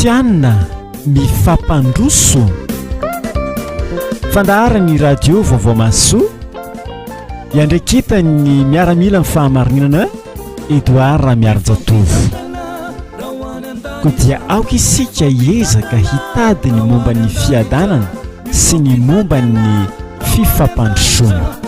Kristiana mifampandroso fandaharany radio vaovao masoa iandreketany Miaramilan Fahamarinana Edouard miarajatovo ko dia aoka isika hiezaka hitady ny momba ny fiadanana sy ny momba ny fifampandrosoana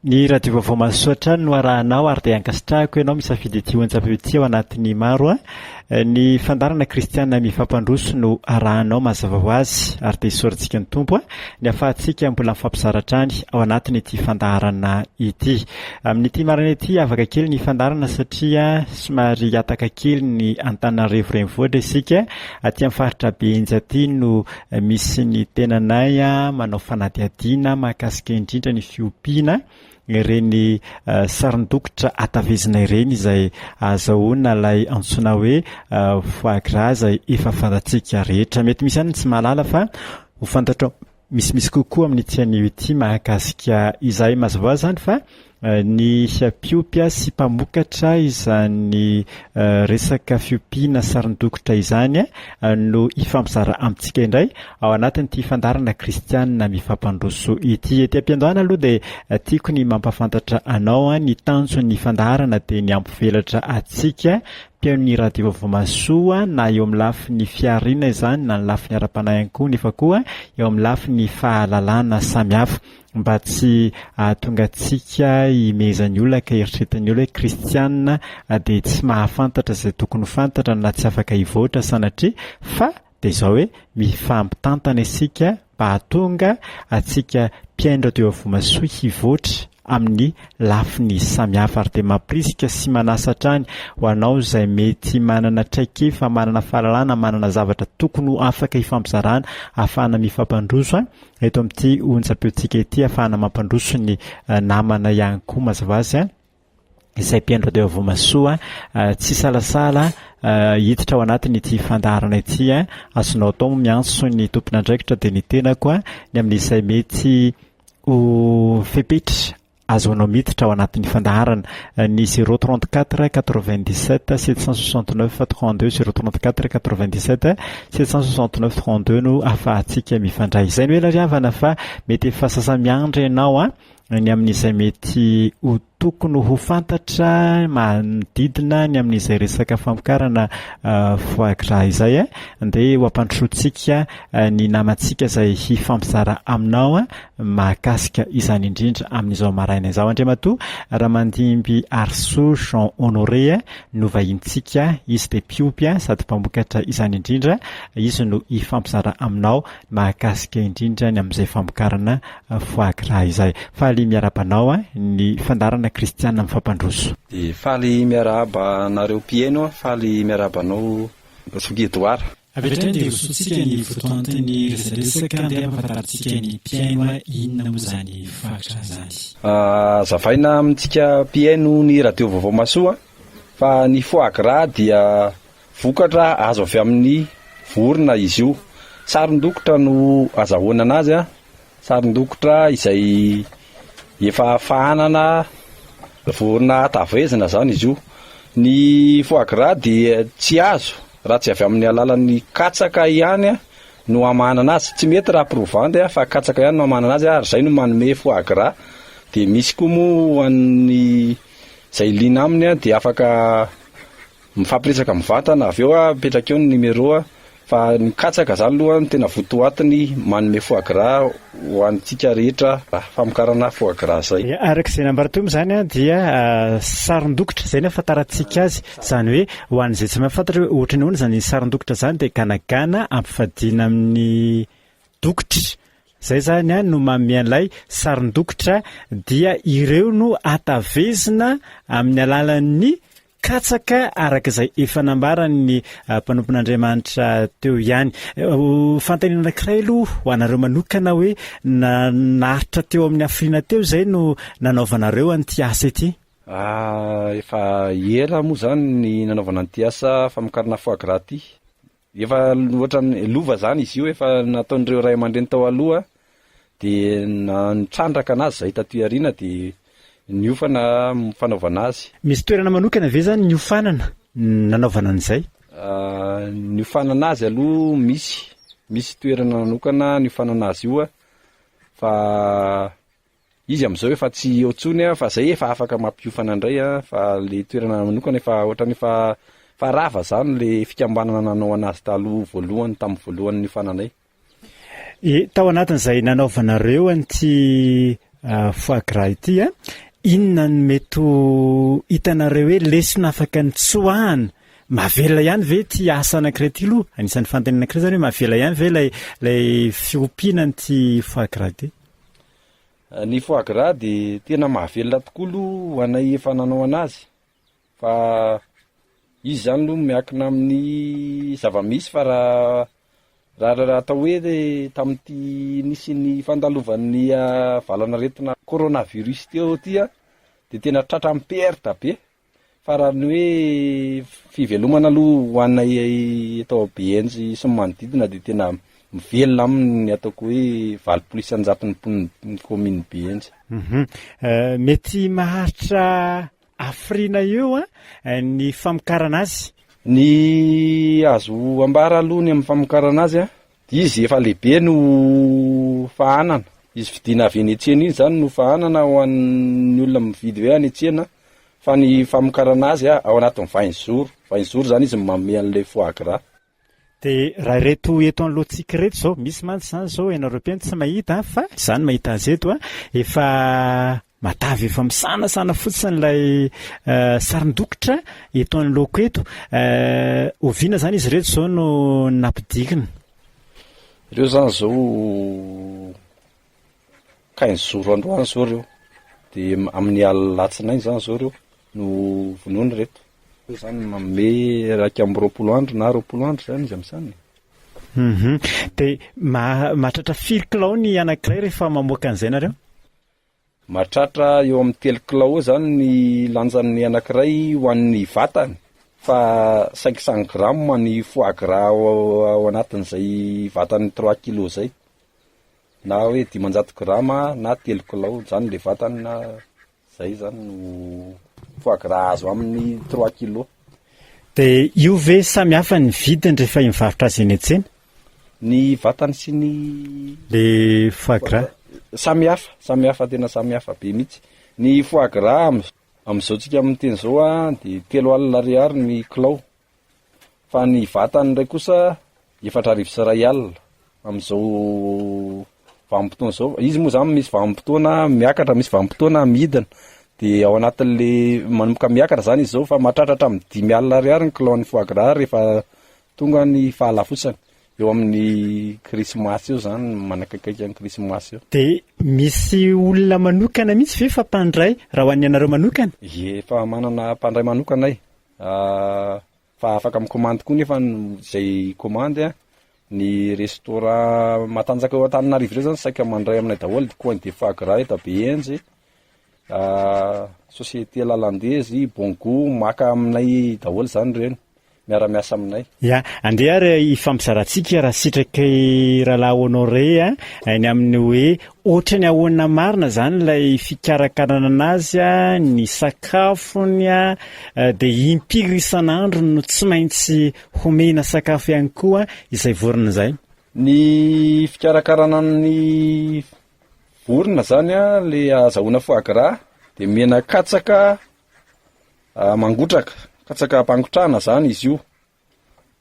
ny radio vaovao masoatra no arahanao ary dia ankasitrahako ianao misafidy ity onjam-pety ao anatin'ny maro ny fandarana Kristiana mifampandroso no arahanao mazava ho azy ary dia isorantsika ny tompo ny ahafahantsika mbola mifampizaratrany ao anatiny ity fandarana ity. Amin'ity marina ity afaka kely ny fandarana satria somary ataka kely ny Antananarivo renivohitra isika aty amin'ny faritra Benja aty no misy ny tenanay manao fanadihadiana mahakasika indrindra ny fiompiana ireny sarin-dokotra atavezina ireny izay azahoana ilay antsoina hoe foie gras izay efa fantatsika rehetra. Mety misy ihany tsy mahalala fa ho fantatra misimisy kokoa amin'ny tian'io ity mahakasika izay mazava ho azy zany fa ny fiopia sy mpamokatra izany resaka fiompiana sarin-dokotra izany no ifampizara amintsika indray ao anatiny ity fandarana Kristiana mifampandroso ity. Ety am-piandohana aloha dia tiako ny mampafantatra anao ny tanjon'ny fandarana dia ny ampivelatra atsika ny radio vaovao masoa na eo amin'ny lafiny fiarina izany na ny lafiny ara-panahy ihany koa nefa koa eo amin'ny lafiny fahalalana samihafa mba tsy ahatonga antsika imezan'ny olona ka eritreretan'ny olona hoe Kristiana dia tsy mahafantatra izay tokony ho fantatra na tsy afaka hivoatra sanatria fa dia izao hoe mifampitantana isika mba hahatonga atsika mpiaino radio vaovao masoa hivoatra amin'ny lafiny samihafa ary dia mampirisika sy manasatra any ho anao izay mety manana traikefa manana fahalalana manana zavatra tokony ho afaka hifampizarana ahafahana mifampandroso eto amin'ity onjam-peotsika ity ahafahana mampandroso ny namana ihany koa mazava azy izay mpiaino radio vaovao masoa tsy salasala hiditra ao anatiny ity fandarana ity azonao atao miantso ny tompon'andraikitra dia ny tenako ny amin'izay mety ho fepetra azoanao miditra ao anatin'ny fandaharana ny 034 97 769 32 034 97 769 32 no ahafahantsika mifandray. Izay no hoe lariavana fa mety efa sasamiandry ianao ny amin'izay mety ho tokony ho fantatra manodidina ny amin'izay resaka famokarana foie gras izay dia ho ampandrosotsika ny namantsika izay hifampizara aminao mahakasika izany indrindra amin'izao maraina izao. Andriamatoa Ramandimby Arso Jean Honoré no vahintsika izy dia mpiopy sady mpamokatra izany indrindra izy no hifampizara aminao mahakasika indrindra ny amin'izay famokarana foie gras izay. Faly miarabanao ny fandarana Kristiana mifampandroso. Dia faly miaraba nareo mpieno, faly miarabanao Edouard. Apetrany dia rosotsika ny fotoantany resadresaka dia ampafantaritsika ny mpiaino inona moa izany foie gras zany. Zavaina amintsika mpiaino ny radio vaovao masoa fa ny foie gras dia vokatra azo avy amin'ny vorona izy io. Sarin-dokotra no azahoana anazy sarin-dokotra izay efa fahanana vorona atavezina zany izy io. Ny foie gras dia tsy azo raha tsy avy amin'ny alalan'ny katsaka ihany no hamanana azy. Tsy mety raha provandy fa katsaka ihany no hamanana azy ary izay no manome foie gras. Dia misy koa moa an'ny izay liana aminy dia afaka mifampiresaka mivantana avy eo apetraka eo ny numéro fa ny katsaka zany aloha ny tena votoatiny manome foie gras ho antsika rehetra famokarana foie gras zay. Araka izay nambaratomo zany dia sarin-dokotra izay ny ahafantarantsika azy zany hoe ho an'izay tsy mahafantatra hoe ohatrany ahoana zany sarin-dokotra zany dia ganagana ampifadiana amin'ny dokotra. Zay zany no manome an'ilay sarin-dokotra dia ireo no atavezina amin'ny alalan'ny katsaka araka izay efa nambarany mpanompon'Andriamanitra teo ihany. Fantaniana anankiray aloha ho anareo manokana hoe naritra teo amin'ny hafiliana teo izay no nanaovanareo an'ity asa ity. Efa ela moa zany ny nanaovana an'ity asa famokarana foie gras ty. Efa ohatrany lova zany izy io efa nataon'ireo ray aman-dreny tao aloha de nitrandraka anazy zay taty aoriana de niofana fanaovana azy. Misy toerana manokana ve zany niofanana nanaovana an'izay? Niofanana azy aloha misy toerana manokana niofanana azy io fa izy am'izao efa tsy otsony fa zay efa afaka mampiofana indray fa le toerana manokana efa ohatrany efa rava zany le fikambanana nanao anazy taloha voalohany tamin'ny voalohany niofananay. Tao anatin'izay nanaovanareo an'ity foie gras ity inona no mety hitanareo hoe lesona afaka ny tsoahana mavela ihany ve ty asa anankiray ty aloha anisan'ny fanontaniana anankiray zany hoe mavela ihany ve lay fiompiana n'ity foie gras ity? Ny foie gras de tena mahavelona tokoa aloha ho anay efa nanao anazy fa izy zany aloha miankina amin'ny zavamisy fa raha atao hoe tamin'ity nisy ny fandalovan'ny valanaretina coronavirus teo tya de tena tratra miperta be fa raha ny hoe fivelomana aloha ho anay atao Benjy sy manodidina de tena mivelona aminy ataoko hoe 800 commune Benjy. Mety maharitra afrina eo ny famokarana azy? Ny azo ambara aloha ny amin'ny famokarana azy izy efa lehibe no fahanana. Izy vidina avy eny an-tsena iny zany no fahanana ho an'ny olona mividy hoe any an-tsena fa ny famokarana azy ao anatin'ny 20 jours zany izy manome an'ilay foie gras. De raha reto eto an'lohantsika reto zao misy mantsy zany zao ianareo tsy mahita fa zany mahita azy eto efa matavy efa misanasana fotsiny lay sarin-dokotra eto an'loko eto oviana zany izy reto zao no nampidikina. Ireo zany zao 15 jours androany zao reo de amin'ny alatsinainy zany zao reo no vonoiny reto. Zany manome 20 andro na 20 andro zany izy amin'izany. De mahatratra 5 kilao ny anankiray rehefa mamoaka an'izay nareo? Mahatratra eo amin'ny 3 kilao zany ny lanjan'ny anankiray ho an'ny vatany fa 500 grammes ny foie gras ao anatin'izay vatany 3 kilo zay na hoe 500 grammes na 3 kilao zany le vatany na zay zany no foie gras azo amin'ny 3 kilo. De io ve samy hafa ny vidiny rehefa mivarotra azy eny an-tsena? Ny vatany sy ny le foie gras samy hafa tena samy hafa be mihitsy. Ny foie gras am'izao tsika amin'ny teny zao de 3 alina ariary ny kilao fa ny vatany ndray kosa 4,2 alina am'izao vanim-potoana zao. Izy moa zany misy vanim-potoana miakatra misy vanim-potoana midina de ao anatin'le manomboka miakatra zany izy zao fa mahatratra amin'ny 5 alina ariary ny kilao ny foie gras rehefa tonga ny fahalafosany eo amin'ny krismasy eo zany manakaikaiky ny krismasy eo. De misy olona manokana mihitsy ve fa mpandray raha ho an'ny anareo manokana? Efa manana mpandray manokana ay. Fa afaka mikomandy koa nefa zay komandy ny restaurant matanjaka eo Antananarivo ireo zany saika mandray aminay daholo coin de foie gras eto Benjy. Société lalandezy Bongo maka aminay daholo zany reny miara-miasa aminay. Andeha ary ifampizarantsika raha sitraky rahalahy Honoré ny amin'ny hoe ohatrany ahoana marina zany lay fikarakarana anazy ny sakafony de impiry isan'andro no tsy maintsy homena sakafo ihany koa izay vorona zay. Ny fikarakarana ny vorona zany le azahoana foie gras de mena katsaka mangotraka katsaka ampangotrana zany izy io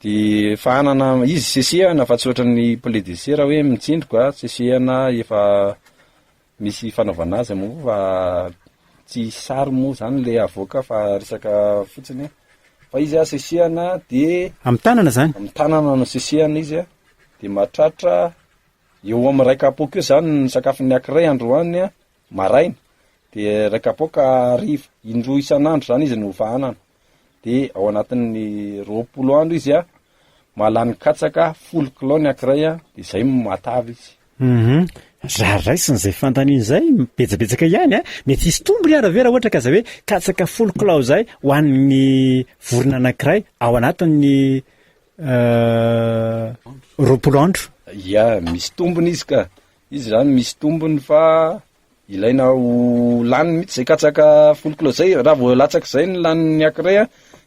de fahanana izy sesehana fa tsy ohatran'ny poulet de chair hoe mitsindroka sesehana efa misy fanaovana azy moa fa tsy sary moa zany le avoaka fa resaka fotsiny fa izy sesehana de amin'ny tanana zany amin'ny tanana no sesehana izy de mahatratra eo amin'ny 1 kapoaka eo zany ny sakafon'ny ankiray androany maraina de 1 kapoaka hariva indroa isan'andro zany izy no fahanana de ao anatin'ny 20 andro izy mahalany katsaka 10 kilao ny ankiray de zay matavy izy. Raraisiny izay fantaniana izay betsabetsaka ihany mety hisy tombony ara ve raha ohatra ka zay hoe katsaka 10 kilao zay ho an'ny vorona anankiray ao anatin'ny 20 andro. Ia, misy tombony izy ka. Izy zany misy tombony fa ilaina ho lany mihitsy zay katsaka 10 kilao zay. Raha vao latsaka zay ny laniny ankiray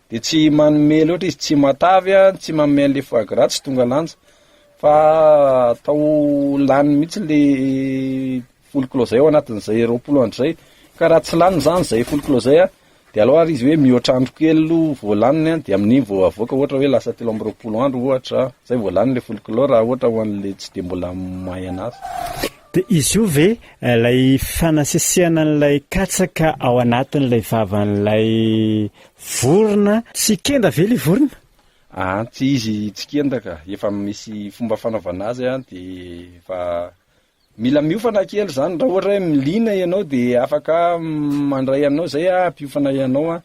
de tsy manome loatra izy, tsy matavy tsy manome an'le foie gras, tsy tonga lanja. Fa atao lany mihitsy le 10 kilao zay ao anatin'izay 20 andro zay. Ka raha tsy lany zany zay 10 kilao zay de aleo ary izy hoe mihoatra andro kely vao laniny de amin'iny vao avoaka ohatra hoe lasa 13 andro ohatra zay vao lany le 10 kilao raha ohatra ho an'le tsy de mbola mahay anazy. De izy io ve lay fanasesiana an'ilay katsaka ao anatin'ilay vavan'ilay vorona tsy kenda ve le vorona? Tsy izy tsy kenda ka, efa misy fomba fanaovana azy de fa mila miofana kely zany raha ohatra hoe milina ianao de afaka mandray anao zay ampiofana ianao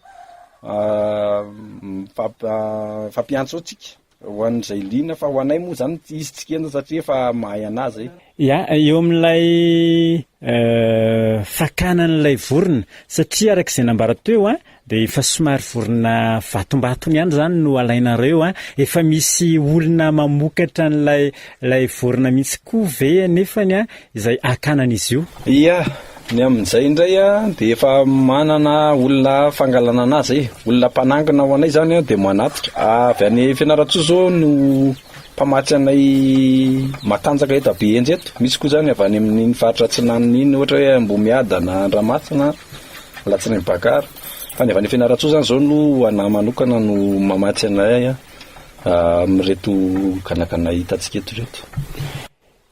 fampiantso atsika ho an'izay lina fa ho anay moa zany izy tsy kenda satria efa mahay anazy. Ya, eo amin'ilay fakanan'ilay vorona satria arak'izay nambara teo de efa somary vorona vatombatony ihany zany no alainareo efa misy olona mamokatra an'ilay vorona mihitsy koa ve nefany izay akanan'izy io? Ia, ny amin'izay indray de efa manana olona fangalana anazy olona mpanangina ho anay zany de manatitra avy any Fianarantsoa zao no mpamatsy anay matanjaka eto be enjy eto. Misy koa zany avy any amin'ny faritra Atsinanana iny ohatra hoe Mbomiadana, Andramatsina, Latsinainy Bakara. Fa ny avy any Fianarantsoa zany zao no ana manokana no mamatsy anay amin'reto kanakana hitantsika eto reto.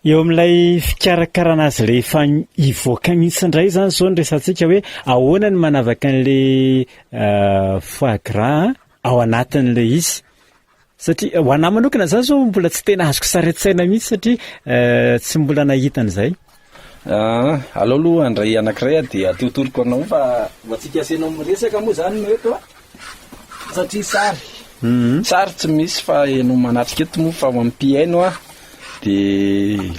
Eo amin'ilay fikarakarana azy rehefa ivoaka mihitsy indray zany zao ny resantsika hoe ahoana ny manavaka an'le foie gras ao anatin'le izy. Satria ho anahy manokana zany zao mbola tsy tena azoko saritsaina mihitsy satria tsy mbola nahita an'izay. Aleo aloha andray anankiray de atotoroko anao fa matsika asenao miresaka moa zany no eto satria sary tsy misy fa enao manatrika eto moa fa mampiaino de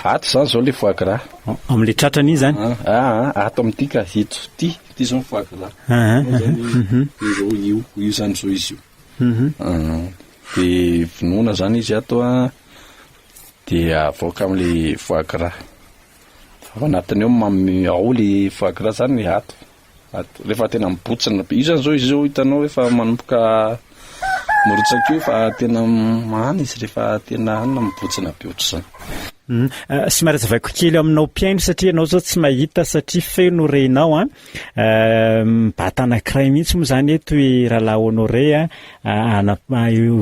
ato zany zao le foie gras amin'le tratrany zany. Ato amin'ity ka hito ty zao foie gras zao io zany zao izy io de vinoana zany izy ato de avoaka amin'le foie gras ao anatiny ao le foie gras zany ato rehefa tena mibotsina be io zany zao izy zao hitanao efa manomboka mirotsaka io fa tena mamy izy rehefa tena anina mibotsina be ohatr'izany. Somary azavaiko kely aminao piaino satria anao zao tsy mahita satria feno renao mbata anankiray mihitsy moa zany eto hoe rahalahy Honoré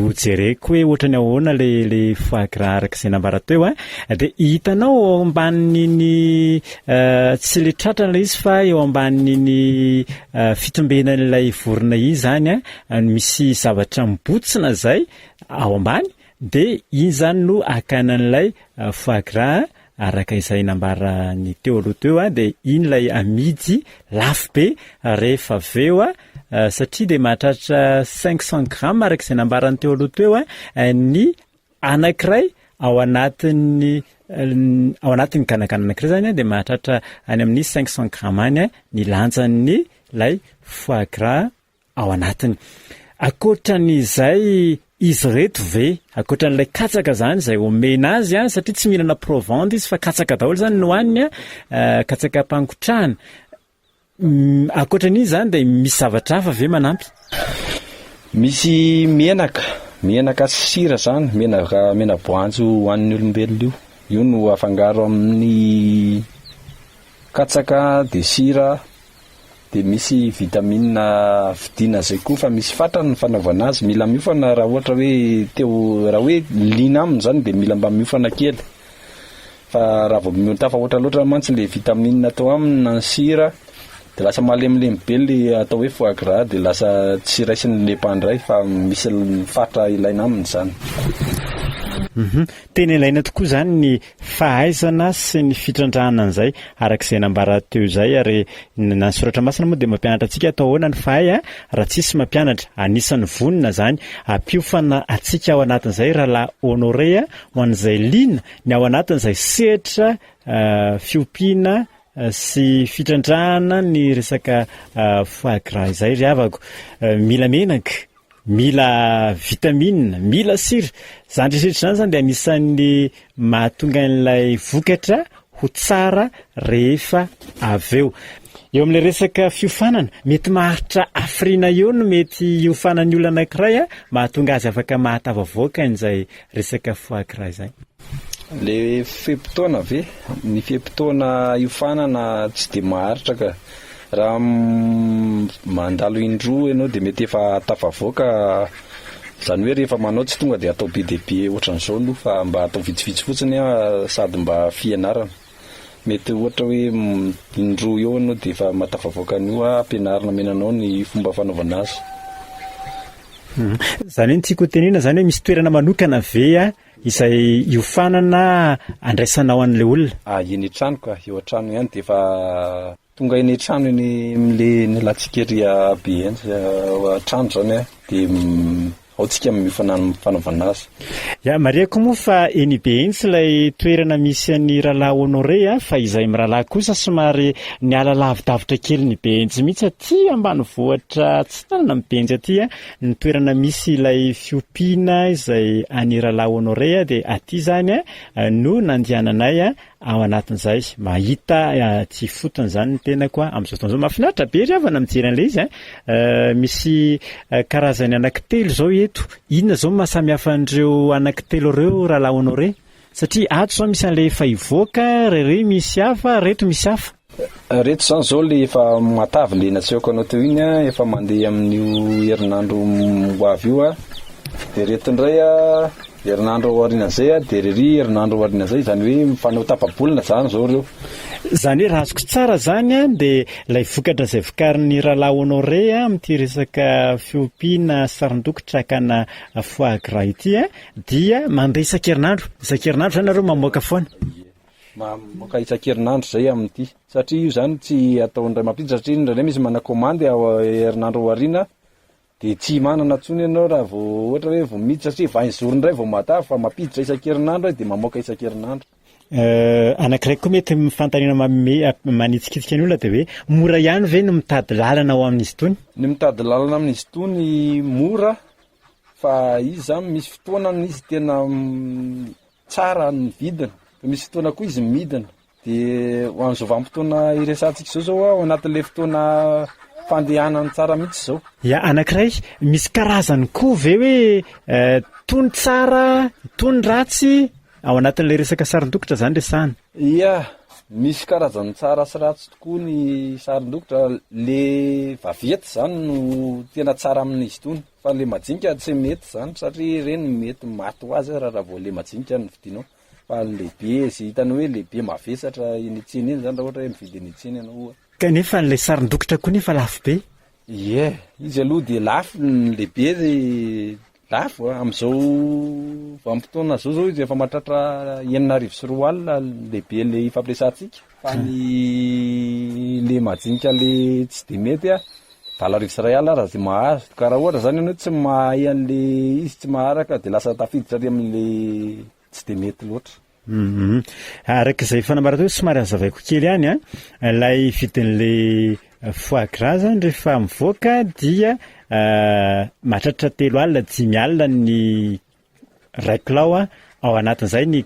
hojereko hoe ohatrany ahoana le foie gras arak'izay nambara teo de hitanao ambanin'iny tsy le tratran'ilay izy fa eo ambanin'iny fitombenan'ilay vorona izy zany misy zavatra mibotsina zay ao ambany de iny zany no akanan'ilay foie gras araka izay nambara ny teo aloha teo de iny lay amidy lafo be rehefa aveo satria de mahatratra 500 grammes araka izay nambarany teo aloha teo ny anankiray ao anatin'ny kanakana anankiray zany de mahatratra any amin'ny 500 grammes any ny lanjan'ny lay foie gras ao anatiny. Akoatran'izay izy reto ve akoatran'ilay katsaka zany zay omena azy satria tsy mihinana provende izy fa katsaka daholo zany no haniny katsaka ampangotrahana. Akoatran'izy zany de misy zavatra hafa ve manampy? Misy menaka sy sira zany mena-boanjo hoan'ny olombelona io no afangaro amin'ny katsaka de sira de misy vitamine vidina zay koa fa misy fatrany fanaovana azy mila miofana raha ohatra hoe raha hoe lina aminy zany de mila mba miofana kely fa raha vao miotafa ohatra loatra mantsy le vitamine atao aminy na sira de lasa malemilemy be le atao hoe foie gras de lasa tsy raisiny le mpandray fa misy fatra ilaina aminy zany. Tena ilaina tokoa zany ny fahaizana sy ny fitrandrana an'izay arak'izay nambara teo izay ary na soratra masina moa dia mampianatra antsika atao ahoana ny fahay raha tsisy mampianatra anisan'ny vonina zany ampiofana atsika ao anatin'izay rahalahy Honoré ho an'izay liana ny ao anatin'izay sehatra fiompiana sy fitrandrahana ny resaka foie gras izay ry havako mila menaka mila vitamine mila sira zany rehetra zany zany dia anisan'ny mahatonga n'ilay vokatra ho tsara rehefa avy eo amin'ilay resaka fiofanana mety maharitra afrina eo no mety iofanan'ny olona anankiray mahatonga azy afaka mahatavavoaka n'izay resaka foie gras izay. Le fepitoana ve ny fepitoana iofanana tsy dia maharitra ka raha mandalo indroa ianao dia mety efa tafavoaka zany hoe rehefa manao tsy tonga dia atao be dia be ohatran'izao no fa mba atao vitsivitsy fotsiny sady mba fianarana mety ohatra hoe indroa eo ianao dia efa matafavoaka an'io ampianarana menanao ny fomba fanaovana azy. Zany hoe tiako tenena zany hoe misy toerana manokana ve izay iofanana andraisanao an'ilay olona eny an-trano ka eo an-trano ihany dia efa tonga eny an-trano ny latsikeria be eny an-trano zany dia ao tsika amin'ny fanaovana azy. Mariako moa fa eny be eny tsy ilay toerana misy an'ny rahalahy Honoré fa izay mirahalahy kosa somary ny ala lavidavitra kely ny Benjy mihitsy aty ambanivohitra tsy tanana amin'ny Benjy aty ny toerana misy ilay fiompiana izay an'ny rahalahy Honoré dia aty zany no nandehananay ao anatin'izay mahita tsy fotony zany ny tenako amin'izao fotoana izao mahafinaritra be ry havana mijery an'ilay izy misy karazany anankitelo zao eto inona zao mahasamihafa an'ireo anankitelo ireo rahalahy Honoré satria ato zao misy an'ilay efa ivoaka rery misy hafa reto misy hafa reto zany zao le efa matavy le natsehoko anao teo iny efa mandeha amin'io herinandro ho avy io dia reto indray herinandro aorian'izay dia rery herinandro aorian'izay zany hoe mifanao tapabolina zany zao reo zany hoe raha azoko tsara zany dia ilay vokatra izay vokarin'ny rahalahy Honoré amin'ity resaka fiompiana saron-dokotra kana foie gras ity dia mandeha isan-kerinandro zany nareo mamoaka foana mamoaka isan-kerinandro zay amin'ity satria io zany tsy atao indray mampiditra satria indraindray misy manakomandy herinandro aoriana dia tsy manana tsony ianao raha vao ohatra hoe vao miditra satria vain'izoro indray vao matavy fa mampiditra isan-kerinandro dia mamoaka isan-kerinandro. Anankiray koa mety mifantanina manitsikitsika ny olona dia hoe mora ihany ve no mitady lalana ao amin'izy itony? Ny mitady lalana amin'izy itony mora fa izy zany misy fotoana izy tena tsara ny vidiny fa misy fotoana koa izy midina dia ho an'izao vanim-potoana iresantsika zao ao anatin'ilay fotoana fandehanany tsara mihitsy zao. Anankiray misy karazany koa ve hoe tony tsara tony ratsy ao anatin'ilay resaka saron-dokotra zany resahana? Misy karazany tsara sy ratsy tokoa ny saron-dokotra le vaventy zany no tena tsara amin'izy itony fa le majinika tsy mety zany satria ireny mety maty ho azy raha vao le majinika ny vidinao fa lehibe sy hitany hoe lehibe mavesatra eny itseny eny zany raha ohatra hoe mividy eny itseny ianao kanefa n'ilay saron-dokotra koa nefa lafo be? Izy aloha dia lafo ny lehibe lafo amin'izao vanim-potoana zao izy efa mahatratra 9,4 lehibe le fampiresantsika fa ny le majinika le tsy dia mety 7,1 raha zay mahazo ka raha ohatra zany ianao tsy mahay an'le izy tsy maharaka dia lasa tafiditra ary amin'le tsy dia mety loatra. Arak'izay fanambarana hoe somary hazavaiko kely ihany ilay vidin'ilay foie gras zany rehefa mivoaka dia mahatratra 3 alina 5 alina ny ray kilao ao anatin'izay ny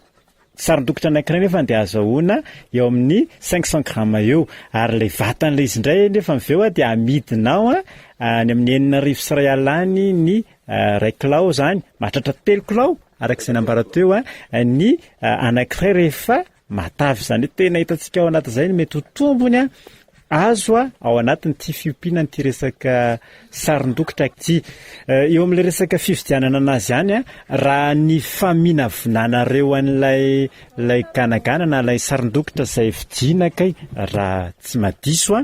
saron-dokotra anankiray nefa dia azahoana eo amin'ny 500 gramma eo ary ilay vatan'ilay izy indray nefa miveo dia amidinao any amin'ny 9,1 alina ny ray kilao zany mahatratra 3 kilao arak'izay nambara teo ny anankiray rehefa matavy zany hoe tena hitantsika ao anatin'izay mety ho tombony azo ao anatin'ity fiompiana n'ity resaka sarin-dokotra ity. Eo amin'ilay resaka fividianana anazy ihany raha ny faminavinanareo an'ilay ganagana na ilay sarin-dokotra izay vidiana kay raha tsy madiso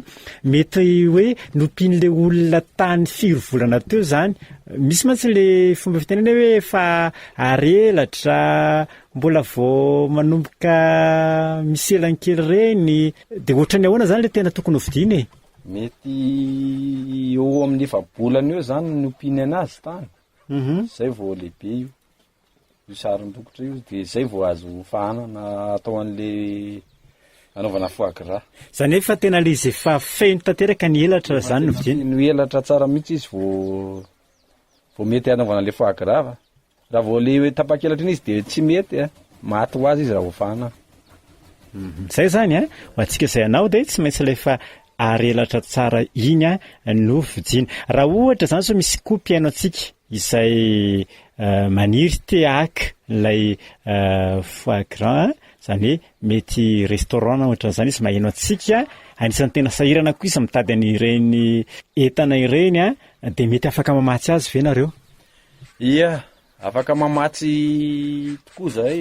mety hoe nompian'ilay olona tany 4 volana teo zany. Misy mantsy le fomba fitenena hoe fa arelatra mbola vao manomboka misy elankely reny dia ohatrany ahoana zany le tena tokony ho vidiana mety eo amin'ny 9 bolana eo zany nompiany anazy tany. Zay vao lehibe io sarin-dokotra io dia zay vao azo fahanana atao an'le anaovana foie gras. Zany hoe fa tena le izy efa feno tanteraka ny elatra zany no vidiana. No elatra tsara mihitsy izy vao mety anaovana le foie gras fa raha vao le hoe tapa-kelatra iny izy dia tsy mety maty ho azy izy raha vao fahanana. Zay zany ho antsika izay anao dia tsy maintsy ilay fa arelatra tsara iny no vidiana. Raha ohatra zany so misy kopy haino antsika izay maniry te-haka ilay foie gras zany hoe mety restaurant ohatran'izany izy maheno antsika anisan'ny tena sahirana koa izy mitady an'ireny entana ireny dia mety afaka mamatsy azy ve nareo? Ia, afaka mamatsy tokoa zay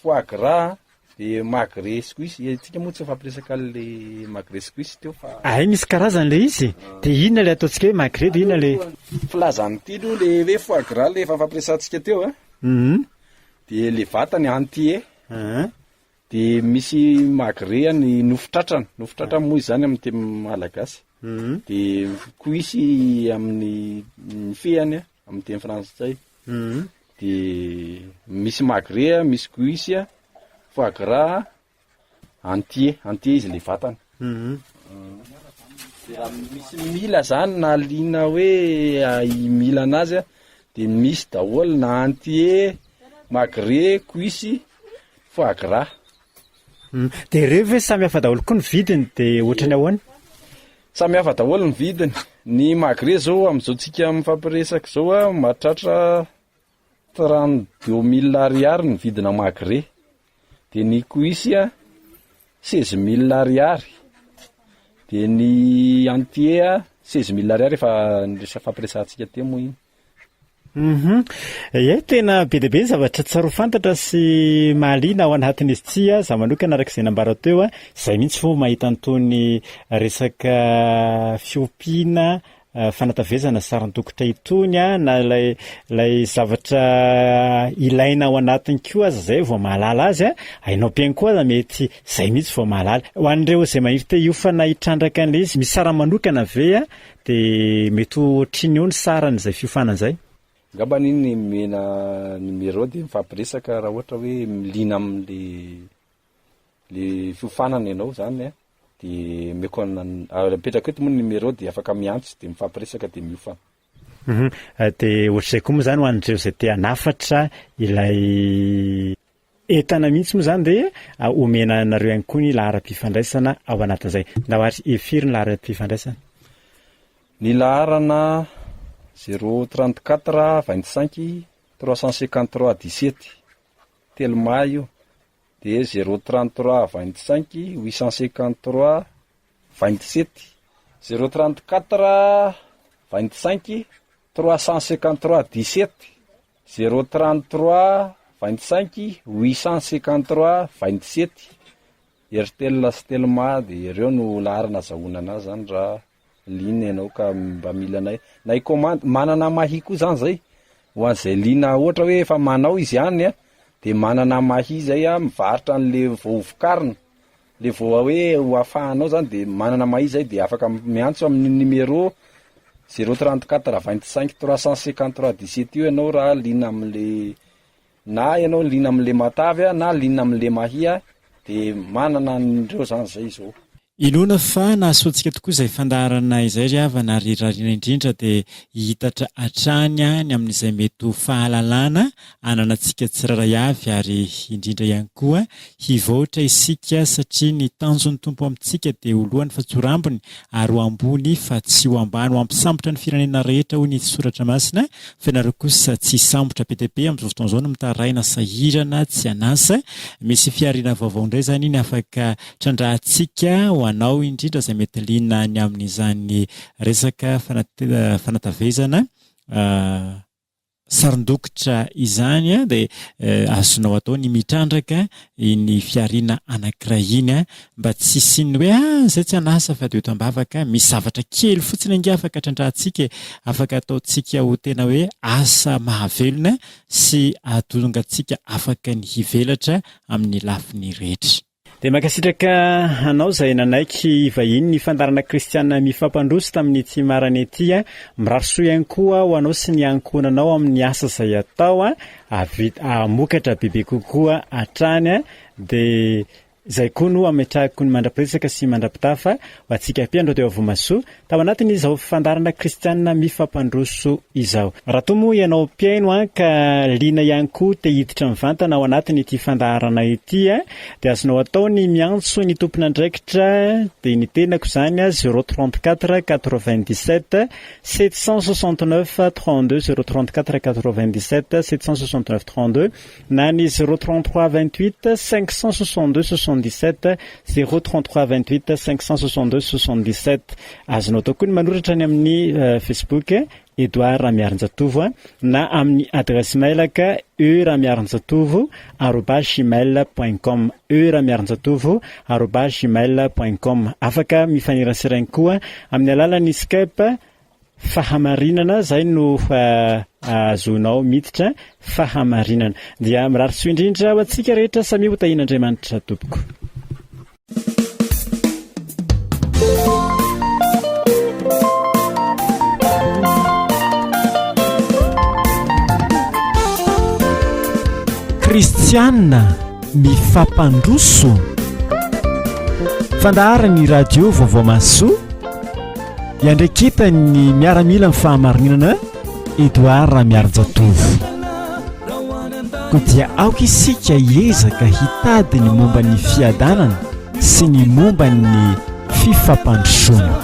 foie gras dia magre squishy. Tsika moa tsy fampiresaka le magre squishy teo fa misy karazany le izy dia inona le ataontsika hoe magre dia inona le filazanyity aloha le hoe foie gras le efa fampiresantsika teo dia le vatany entier dia misy magre ny nofotratrana moa izany amin'ny teny malagasy dia cuishy amin'ny feany amin'ny teny frantsay dia misy magre misy cuishy foie gras entier izy le vatany. Dia misy mila zany na liana hoe mila anazy dia misy daholo na entier magre cuishy foie gras. Dia ireo ve samy hafa daholo koa ny vidiny dia ohatrany ahoana? Samy hafa daholo ny vidiny. Ny magre zao amin'izao tsika mifampiresaka zao mahatratra 32 000 ariary ny vidina magre. Dia ny cuishy 16 000 ariary. Dia ny entier 16 000 ariary efa fampiresantsika teo moa iny. Tena be dia be ny zavatra tsaro fantatra sy mahaliana ao anatin'izy ity za manokana araka izay nambara teo izay mihitsy fo mahita an'itony resaka fiompiana fanatavezana sarin-dokotra itony na ilay zavatra ilaina ao anatiny koa aza zay vao mahalala azy hainao mpiainy koa aza mety izay mihitsy vao mahalala. Ho an'ireo izay maniry te hiofana hitrandraka an'ilay izy misy sara manokana ve dia mety ohatriny eo ny saran'izay fiofanan'izay? Ngamba niny mena numéro dia mifampiresaka raha ohatra hoe milina amin'le fiofanana ianao zany dia meko apetraka eto moa numéro dia afaka miantso dia mifampiresaka dia miofana. Dia ohatr'izay koa moa zany ho an'ireo izay te hanafatra ilay entana mihitsy moa zany dia omena anareo ihany koa ny laharam-pifandraisana ao anatin'izay. Na ohatra efiry ny laharam-pifandraisana? Ny laharana 034 25 353 17 telma io dia 033 25 853 27 034 25 353 17 033 25 853 27 Airtel sy telma dia ireo no laharana azahoana anazy zany raha liana ianao ka mba mila anay na commande manana mahi koa zany zay ho an'izay liana ohatra hoe efa manao izy ihany dia manana mahi zay mivarotra an'le vovokarina le voa hoe ho afahanao zany dia manana mahi zay dia afaka miantso amin'ny numéro 034 25 353 17 io ianao raha liana amin'le na ianao liana amin'le matavy na liana amin'le mahia dia manana an'ireo zany zay izao. Inona fa nahasoantsika tokoa izay fandaharana izay ry havana rirarina indrindra dia hitatra hatrany ny amin'izay mety ho fahalalana ananantsika tsiraray avy ary indrindra ihany koa hivoatra isika satria ny tanjon'ny tompo amintsika dia olohany fa tsy ho rambony ary ho ambony fa tsy ho ambany ho ampisambotra ny firenena rehetra ho ny soratra masina fa ianareo kosa tsy sambotra be dia be amin'izao fotoana izao no mitaraina sahirana tsy anasa misy fiariana vaovao indray zany iny afaka trandrahantsika ho ho anao indrindra izay mety liana ny amin'izany resaka fanatavezana saron-dokotra izany dia azonao atao ny mitrandraka ny fiarina anankiray iny mba tsy siny hoe zay tsy anasa fa de eto ambavaka misy zavatra kely fotsiny ange afaka trandrahantsika afaka ataontsika ho tena hoe asa mahavelona sy ahatongatsika afaka ny hivelatra amin'ny lafiny rehetra. Dia makasitraka anao izay nanaiky vahiny ny fandarana Kristiana mifampandroso tamin'ity marany ity mirarosoa ihany koa ho anao sy ny ankonanao amin'ny asa izay atao amokatra bebe kokoa hatrany dia izay koa no ametrahako ny mandra-piresaka sy mandra-pitafa ho antsika mpiandro teo Vomasoa tao anatiny izao fandarana Kristiana mifampandroso izao. Raha toa moa ianao mpiaino ka liana ihany koa te hiditra mivantana ao anatiny ity fandarana ity dia azonao atao ny miantso ny tompona andraikitra dia ny tenako izany 034 97 769 32 034 97 769 32 na ny 033 28 562 77 033 28 562 77. Azonao atao koa ny manoratra ny amin'ny Facebook Edouard Ramiarinjatovo na amin'ny adresse mail ka euramiarinjatovo@gmail.com euramiarinjatovo@gmail.com. Afaka mifanirasirany koa amin'ny alalan'ny Skype Fahamarinana zay no azonao miditra Fahamarinana. Dia mirarisoa indrindra ho antsika rehetra samy ho tahin'Andriamanitra tompoko. Kristiana mifampandroso fandaharany radio vaovao masoa iandreketany Miaramilan Fahamarinana Edouard Ramiarinjatovo ko dia aoka isika hiezaka hitady ny momba ny fiadanana sy ny momba ny fifampandrosoana.